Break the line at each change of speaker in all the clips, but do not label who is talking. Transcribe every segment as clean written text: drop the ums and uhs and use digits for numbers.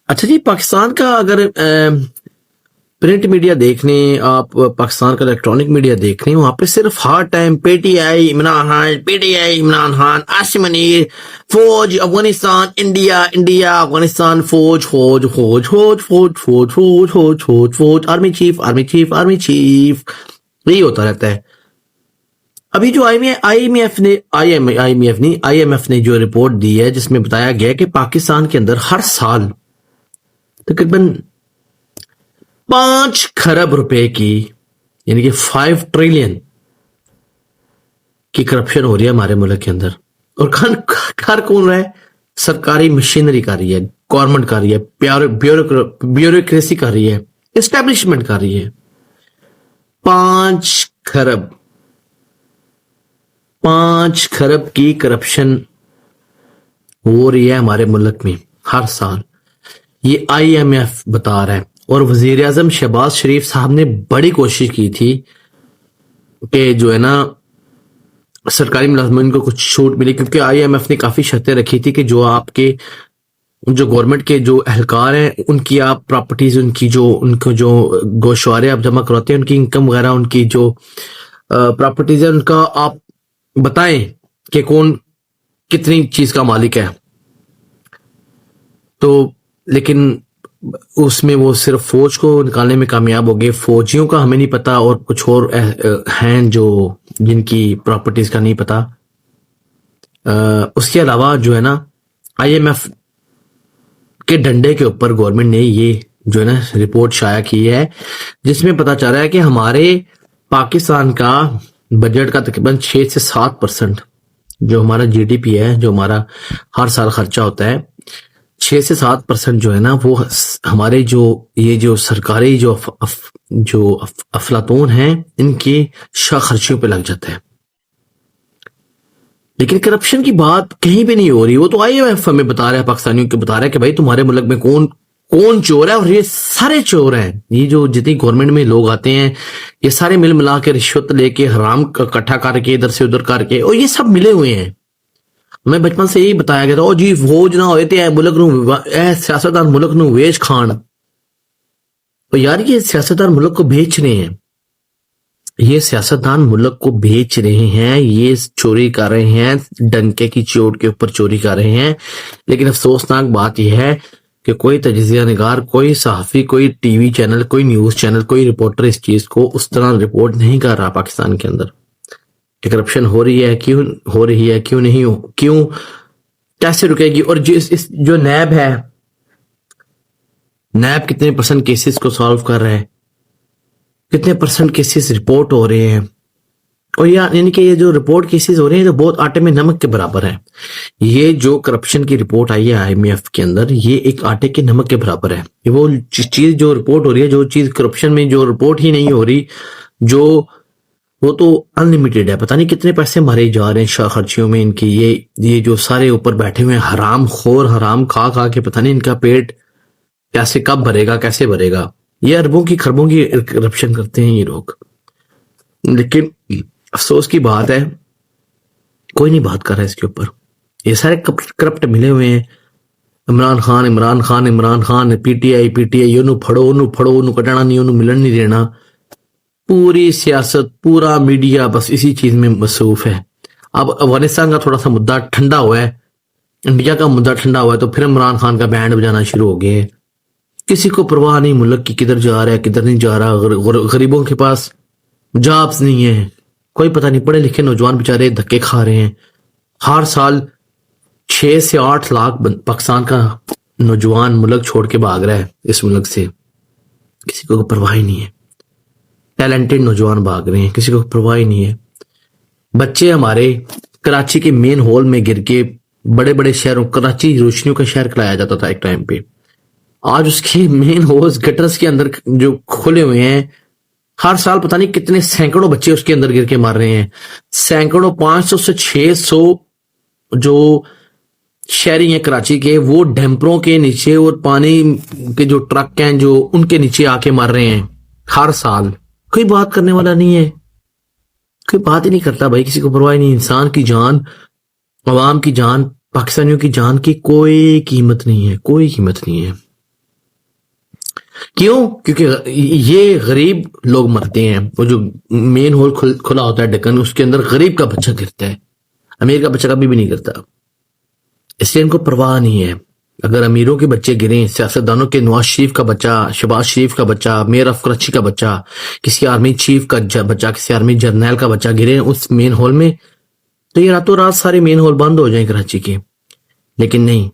اچھا جی، پاکستان کا اگر پرنٹ میڈیا دیکھ لیں آپ، پاکستان کا الیکٹرانک میڈیا دیکھ لیں، وہاں پہ صرف ہر time P T I Imran Khan, P T I Imran Khan, Asim Munir, فوج افغانستان، انڈیا انڈیا افغانستان، فوج فوج فوج فوج فوج فوج فوج فوج فوج فوج، army chief army chief army chief, یہی ہوتا رہتا ہے۔ ابھی جو آئی ایم ایف نے جو رپورٹ دی ہے، جس میں بتایا گیا کہ پاکستان کے اندر ہر سال تقریباً 5 کھرب روپے کی، یعنی کہ 5 ٹریلین کی کرپشن ہو رہی ہے ہمارے ملک کے اندر۔ اور کر کون رہا ہے؟ سرکاری مشینری کر رہی ہے، گورنمنٹ کر رہی ہے، بیوروکریسی کر رہی ہے، اسٹیبلشمنٹ کر رہی ہے۔ 5 کھرب کی کرپشن ہو رہی ہے ہمارے ملک میں ہر سال، یہ آئی ایم ایف بتا رہا ہے۔ اور وزیر اعظم شہباز شریف صاحب نے بڑی کوشش کی تھی کہ جو ہے نا سرکاری ملازمین کو کچھ چھوٹ ملی، کیونکہ آئی ایم ایف نے کافی شرطیں رکھی تھی کہ جو آپ کے جو گورنمنٹ کے جو اہلکار ہیں ان کی آپ پراپرٹیز، ان کو جو گوشوارے آپ جمع کرواتے ہیں، ان کی انکم وغیرہ، ان کی جو پراپرٹیز ہیں، ان کا آپ بتائیں کہ کون کتنی چیز کا مالک ہے۔ تو لیکن اس میں وہ صرف فوج کو نکالنے میں کامیاب ہو گئے، فوجیوں کا ہمیں نہیں پتا، اور کچھ اور ہیں جو جن کی پراپرٹیز کا نہیں پتا۔ اس کے علاوہ جو ہے نا آئی ایم ایف کے ڈنڈے کے اوپر گورنمنٹ نے یہ جو ہے نا رپورٹ شائع کی ہے، جس میں پتا چل رہا ہے کہ ہمارے پاکستان کا بجٹ کا تقریباً 6 سے 7% جو ہمارا جی ڈی پی ہے، جو ہمارا ہر سال خرچہ ہوتا ہے، 6 سے 7% جو ہے نا وہ ہمارے جو سرکاری جو افلاطون ہیں ان کی خرچیوں پہ لگ جاتا ہے۔ لیکن کرپشن کی بات کہیں بھی نہیں ہو رہی۔ وہ تو آئی ایم ایف ہمیں بتا رہا ہے، پاکستانیوں کو بتا رہا ہے کہ بھائی تمہارے ملک میں کون چور ہے، اور یہ سارے چور ہیں۔ یہ جو جتنی گورنمنٹ میں لوگ آتے ہیں، یہ سارے مل ملا کے رشوت لے کے، حرام اکٹھا کر کے، ادھر سے ادھر کر کے، اور یہ سب ملے ہوئے ہیں۔ میں بچپن سے یہی بتایا گیا تھا، او جی فوج نہ ہوئے تھے ملک نو، سیاستدان ملک نو ویچ کھان۔ تو یار یہ سیاستدان ملک کو بیچ رہے ہیں، یہ سیاستدان ملک کو بیچ رہے ہیں، یہ چوری کر رہے ہیں، ڈنکے کی چوٹ کے اوپر چوری کر رہے ہیں۔ لیکن افسوسناک بات یہ ہے کہ کوئی تجزیہ نگار، کوئی صحافی، کوئی ٹی وی چینل، کوئی نیوز چینل، کوئی رپورٹر اس چیز کو اس طرح رپورٹ نہیں کر رہا پاکستان کے اندر کہ کرپشن ہو رہی ہے، کیوں ہو رہی ہے، کیوں نہیں کیوں کیسے رکے گی۔ اور جو نیب ہے، نیب کتنے % کیسز کو سالو کر رہا ہے، کتنے % کیسز رپورٹ ہو رہے ہیں، اور یعنی کہ یہ جو رپورٹ کیسز ہو رہے ہیں تو بہت آٹے میں نمک کے برابر ہے۔ یہ جو کرپشن کی رپورٹ آئی ہے آئی ایم ایف کے اندر، یہ ایک آٹے کے نمک کے برابر ہے۔ یہ وہ چیز جو رپورٹ ہو رہی ہے، جو چیز کرپشن میں جو رپورٹ ہی نہیں ہو رہی، وہ تو انلیمیٹڈ ہے، پتہ نہیں کتنے پیسے مارے جا رہے ہیں خرچیوں میں ان کی۔ یہ جو سارے اوپر بیٹھے ہوئے ہیں حرام خور، حرام کھا کے پتہ نہیں ان کا پیٹ کیسے کب بھرے گا، کیسے بھرے گا۔ یہ اربوں کی خربوں کی کرپشن کرتے ہیں یہ لوگ۔ لیکن افسوس کی بات ہے کوئی نہیں بات کر رہا ہے اس کے اوپر۔ یہ سارے کرپٹ ملے ہوئے ہیں، عمران خان، پی ٹی آئی، انہوں پھڑو انہوں کٹنا نہیں، انہوں ملن نہیں دینا۔ پوری سیاست، پورا میڈیا بس اسی چیز میں مصروف ہے۔ اب افغانستان کا تھوڑا سا مدعا ٹھنڈا ہوا ہے، انڈیا کا مدعا ٹھنڈا ہوا ہے، تو پھر عمران خان کا بینڈ بجانا شروع ہو گئے۔ کسی کو پرواہ نہیں ملک کی، کدھر جا رہا ہے کدھر نہیں جا رہا۔ غریبوں کے پاس جابز نہیں ہے، کوئی پتہ نہیں، پڑھے لکھے نوجوان بیچارے دھکے کھا رہے ہیں۔ ہر سال 6 سے 8 لاکھ پاکستان کا نوجوان ملک چھوڑ کے بھاگ رہا ہے اس ملک سے، کسی کو پرواہ ہی نہیں ہے۔ ٹیلنٹڈ نوجوان بھاگ رہے ہیں، کسی کو پرواہ ہی نہیں ہے۔ بچے ہمارے کراچی کے مین ہال میں گر کے، بڑے بڑے شہروں، کراچی روشنیوں کا شہر کہلایا جاتا تھا ایک ٹائم پہ، آج اس کے مین ہالز گٹرز کے اندر جو کھلے ہوئے ہیں، ہر سال پتہ نہیں کتنے سینکڑوں بچے اس کے اندر گر کے مار رہے ہیں۔ سینکڑوں، 500 سے 600 جو شہری ہیں کراچی کے، وہ ڈیمپروں کے نیچے اور پانی کے جو ٹرک ہیں جو ان کے نیچے آ کے مر رہے ہیں ہر سال۔ کوئی بات کرنے والا نہیں ہے، کوئی بات ہی نہیں کرتا بھائی، کسی کو پرواہ نہیں۔ انسان کی جان، عوام کی جان، پاکستانیوں کی جان کی کوئی قیمت نہیں ہے، کوئی قیمت نہیں ہے۔ کیوں؟ کیونکہ یہ غریب لوگ مرتے ہیں. وہ جو مین ہول کھلا ہوتا ہے ڈکن، اس کے اندر غریب کا بچہ گرتا ہے، امیر کا بچہ کبھی بھی نہیں گرتا. اس لیے ان کو پرواہ نہیں ہے. اگر امیروں کے بچے گریں، سیاستدانوں کے، نواز شریف کا بچہ، شہباز شریف کا بچہ، میئر آف کراچی کا بچہ، کسی آرمی چیف کا بچہ، کسی آرمی جرنیل کا بچہ گرے اس مین ہول میں، تو یہ راتوں رات سارے مین ہول بند ہو جائیں کراچی کے. لیکن نہیں،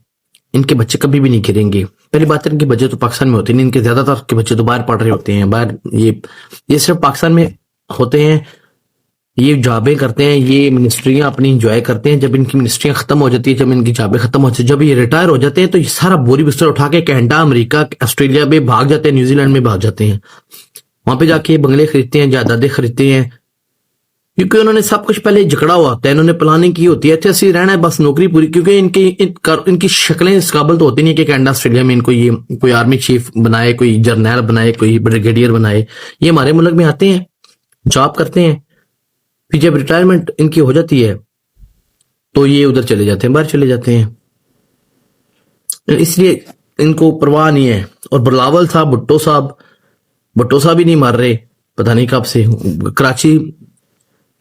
ان کے بچے کبھی بھی نہیں گریں گے. پہلی بات ہے ان کے بچے تو پاکستان میں ہوتے نہیں، ان کے زیادہ تر کے بچے تو باہر پڑھ رہے ہوتے ہیں، باہر. یہ صرف پاکستان میں ہوتے ہیں، یہ جابیں کرتے ہیں، یہ منسٹریاں اپنی انجوائے کرتے ہیں. جب ان کی منسٹریاں ختم ہو جاتی ہیں، جب ان کی جابیں ختم ہو جاتی ہیں، جب یہ ریٹائر ہو جاتے ہیں، تو یہ سارا بوری بستر اٹھا کے کینیڈا، امریکہ، آسٹریلیا میں بھاگ جاتے ہیں، نیوزی لینڈ میں بھاگ جاتے ہیں. وہاں پہ جا کے بنگلے خریدتے ہیں، جائیدادیں خریدتے ہیں، کیونکہ انہوں نے سب کچھ پہلے جکڑا ہوا ہوتا ہے. انہوں نے پلاننگ کی ہوتی ہے، ایسے رہنا ہے بس، نوکری پوری. کیونکہ ان کی شکلیں اس قابل تو ہوتی نہیں کہ کینیڈا، آسٹریلیا میں ان کو یہ کوئی آرمی چیف بنائے، کوئی جرنیل بنائے، کوئی بریگیڈیئر بنائے. یہ ہمارے ملک میں آتے ہیں، جاب کرتے ہیں، پھر جب ریٹائرمنٹ ان کی ہو جاتی ہے تو یہ ادھر چلے جاتے ہیں، باہر چلے جاتے ہیں. اس لیے ان کو پرواہ نہیں ہے. اور بلاول صاحب، بھٹو صاحب ہی نہیں مار رہے پتہ نہیں کب سے. کراچی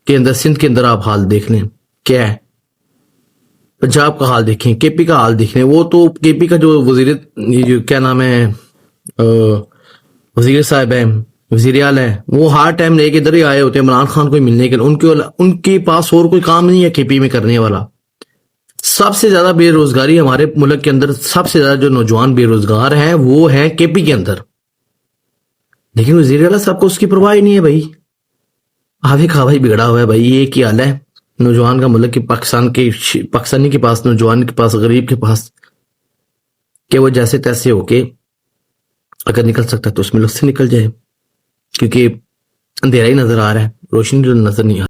کے اندر، سندھ کے اندر آپ حال دیکھ لیں کیا ہے. پنجاب کا حال دیکھیں، کے پی کا حال دیکھ لیں. وہ تو کے پی کا جو کیا نام ہے، وزیر صاحب ہے، وزیر اعلیٰ ہے، وہ ہر ٹائم لے کے ادھر ہی آئے ہوتے ہیں عمران خان کو ملنے کے لیے. ان کے پاس اور کوئی کام نہیں ہے کے پی میں کرنے والا. سب سے زیادہ بے روزگاری ہمارے ملک کے اندر، سب سے زیادہ جو نوجوان بے روزگار ہیں وہ ہیں کے پی کے اندر. لیکن وزیر اعلیٰ صاحب کو اس کی پرواہ ہی نہیں ہے بھائی. آوے کھاوائی بگڑا ہوا ہے بھائی. یہ کیا حال ہے نوجوان کا، ملک کے پاکستانی کے پاس، نوجوان کے پاس، غریب کے پاس، کہ وہ جیسے تیسے ہو کے اگر نکل سکتا ہے تو اس ملک سے نکل جائے. کیونکہ اندھیرا ہی نظر آ رہا ہے، روشنی نظر نہیں آ رہی.